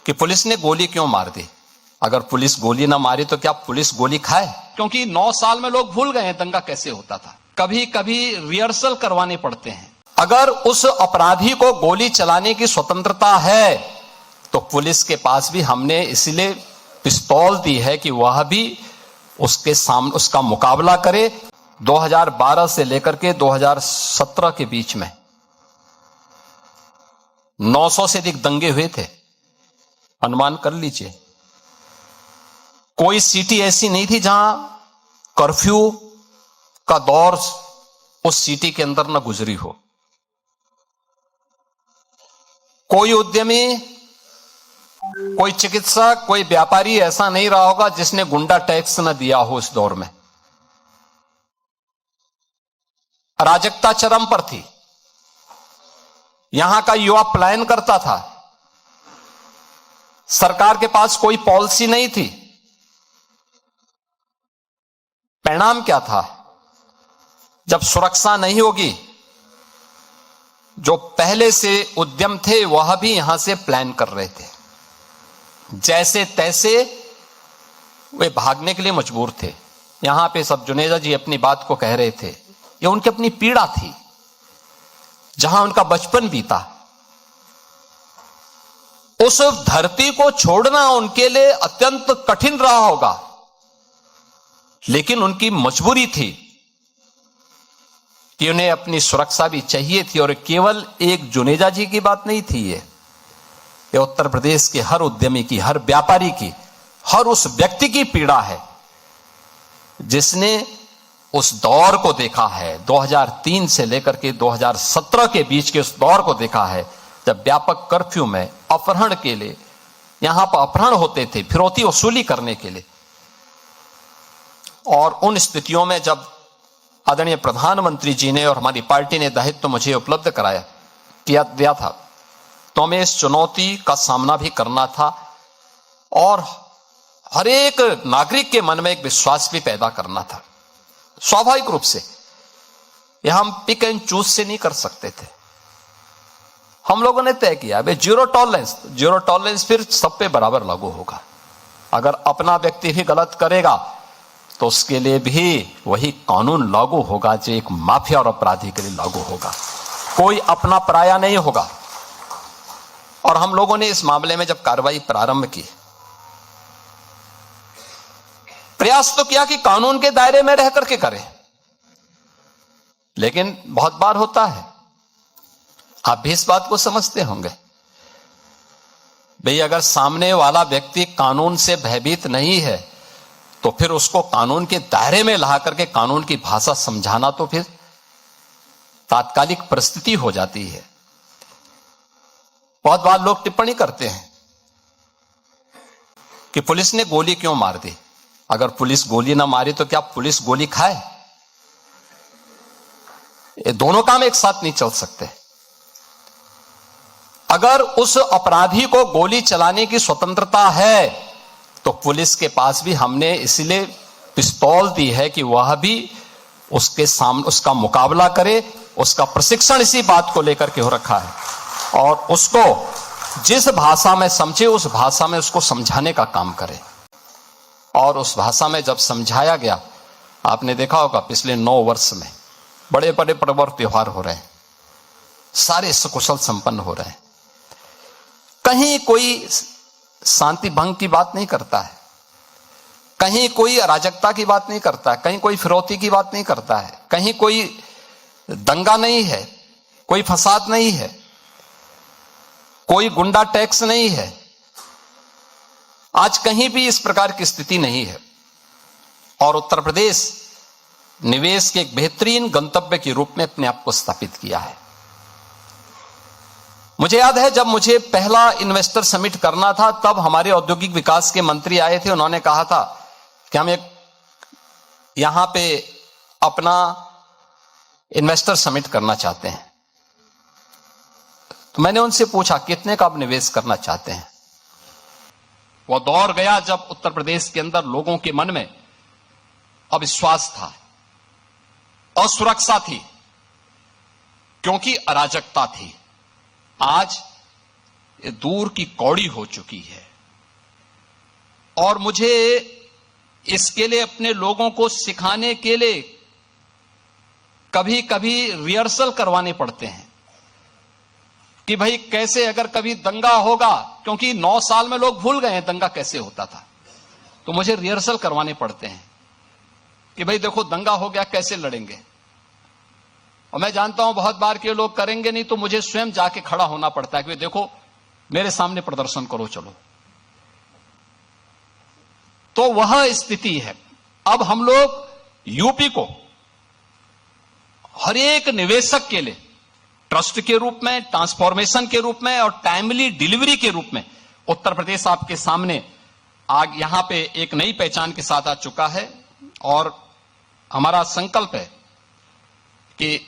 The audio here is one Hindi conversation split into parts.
कि पुलिस ने गोली क्यों मार दी। अगर पुलिस गोली ना मारी तो क्या पुलिस गोली खाए? क्योंकि 9 साल में लोग भूल गए हैं दंगा कैसे होता था। कभी कभी रिहर्सल करवाने पड़ते हैं। अगर उस अपराधी को गोली चलाने की स्वतंत्रता है तो पुलिस के पास भी हमने इसलिए पिस्तौल दी है कि वह भी उसके सामने उसका मुकाबला करे। 2012 से लेकर के 2017 के बीच में 900 से अधिक दंगे हुए थे। अनुमान कर लीजिए, कोई सिटी ऐसी नहीं थी जहां कर्फ्यू का दौर उस सिटी के अंदर न गुजरी हो। कोई उद्यमी, कोई चिकित्सक, कोई व्यापारी ऐसा नहीं रहा होगा जिसने गुंडा टैक्स न दिया हो इस दौर में। अराजकता चरम पर थी। यहां का युवा पलायन करता था। सरकार के पास कोई पॉलिसी नहीं थी। परिणाम क्या था? जब सुरक्षा नहीं होगी, जो पहले से उद्यम थे वह भी यहां से प्लान कर रहे थे। जैसे तैसे वे भागने के लिए मजबूर थे। यहां पे सब जुनेजा जी अपनी बात को कह रहे थे, यह उनकी अपनी पीड़ा थी, जहां उनका बचपन बीता। उस धरती को छोड़ना उनके लिए अत्यंत कठिन रहा होगा, लेकिन उनकी मजबूरी थी कि उन्हें अपनी सुरक्षा भी चाहिए थी। और केवल एक जुनेजा जी की बात नहीं थी, ये उत्तर प्रदेश के हर उद्यमी की, हर व्यापारी की, हर उस व्यक्ति की पीड़ा है जिसने उस दौर को देखा है। 2003 से लेकर के 2017 के बीच के उस दौर को देखा है, जब व्यापक कर्फ्यू में अपहरण के लिए यहां पर अपहरण होते थे, फिरौती वसूली करने के लिए। और उन स्थितियों में जब आदरणीय प्रधानमंत्री जी ने और हमारी पार्टी ने दायित्व मुझे उपलब्ध दिया था, तो हमें इस चुनौती का सामना भी करना था और हर एक नागरिक के मन में एक विश्वास भी पैदा करना था। स्वाभाविक रूप से यह हम पिक एंड चूज से नहीं कर सकते थे। हम लोगों ने तय किया भाई जीरो टॉलरेंस फिर सब पे बराबर लागू होगा। अगर अपना व्यक्ति भी गलत करेगा तो उसके लिए भी वही कानून लागू होगा जो एक माफिया और अपराधी के लिए लागू होगा। कोई अपना पराया नहीं होगा। और हम लोगों ने इस मामले में जब कार्रवाई प्रारंभ की, प्रयास तो किया कि कानून के दायरे में रह करके करें, लेकिन बहुत बार होता है, आप भी इस बात को समझते होंगे, भाई अगर सामने वाला व्यक्ति कानून से भयभीत नहीं है तो फिर उसको कानून के दायरे में ला करके कानून की भाषा समझाना तो फिर तात्कालिक परिस्थिति हो जाती है। बहुत बार लोग टिप्पणी करते हैं कि पुलिस ने गोली क्यों मार दी। अगर पुलिस गोली ना मारी तो क्या पुलिस गोली खाए? ये दोनों काम एक साथ नहीं चल सकते। अगर उस अपराधी को गोली चलाने की स्वतंत्रता है तो पुलिस के पास भी हमने इसलिए पिस्तौल दी है कि वह भी उसके सामने उसका मुकाबला करे। उसका प्रशिक्षण इसी बात को लेकर के हो रखा है और उसको जिस भाषा में समझे उस भाषा में उसको समझाने का काम करे। और उस भाषा में जब समझाया गया, आपने देखा होगा पिछले 9 वर्ष में बड़े बड़े पर्व और त्योहार हो रहे हैं, सारे सकुशल संपन्न हो रहे हैं। कहीं कोई शांति भंग की बात नहीं करता है, कहीं कोई अराजकता की बात नहीं करता है, कहीं कोई फिरौती की बात नहीं करता है, कहीं कोई दंगा नहीं है, कोई फसाद नहीं है, कोई गुंडा टैक्स नहीं है। आज कहीं भी इस प्रकार की स्थिति नहीं है और उत्तर प्रदेश निवेश के एक बेहतरीन गंतव्य के रूप में अपने आप को स्थापित किया है। मुझे याद है जब मुझे पहला इन्वेस्टर समिट करना था, तब हमारे औद्योगिक विकास के मंत्री आए थे। उन्होंने कहा था कि हम एक यहां पे अपना इन्वेस्टर समिट करना चाहते हैं। तो मैंने उनसे पूछा कितने का आप निवेश करना चाहते हैं। वह दौर गया जब उत्तर प्रदेश के अंदर लोगों के मन में अविश्वास था, असुरक्षा थी, क्योंकि अराजकता थी। आज ये दूर की कौड़ी हो चुकी है। और मुझे इसके लिए अपने लोगों को सिखाने के लिए कभी कभी रिहर्सल करवाने पड़ते हैं कि भाई कैसे अगर कभी दंगा होगा, क्योंकि 9 साल में लोग भूल गए हैं दंगा कैसे होता था, तो मुझे रिहर्सल करवाने पड़ते हैं कि भाई देखो दंगा हो गया कैसे लड़ेंगे। और मैं जानता हूं बहुत बार के लोग करेंगे नहीं, तो मुझे स्वयं जाके खड़ा होना पड़ता है कि देखो मेरे सामने प्रदर्शन करो चलो। तो वह स्थिति है। अब हम लोग यूपी को हर एक निवेशक के लिए ट्रस्ट के रूप में, ट्रांसफॉर्मेशन के रूप में और टाइमली डिलीवरी के रूप में उत्तर प्रदेश आपके सामने आज यहां पे एक नई पहचान के साथ आ चुका है। और हमारा संकल्प है कि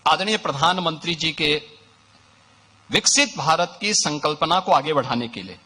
आदरणीय प्रधानमंत्री जी के विकसित भारत की संकल्पना को आगे बढ़ाने के लिए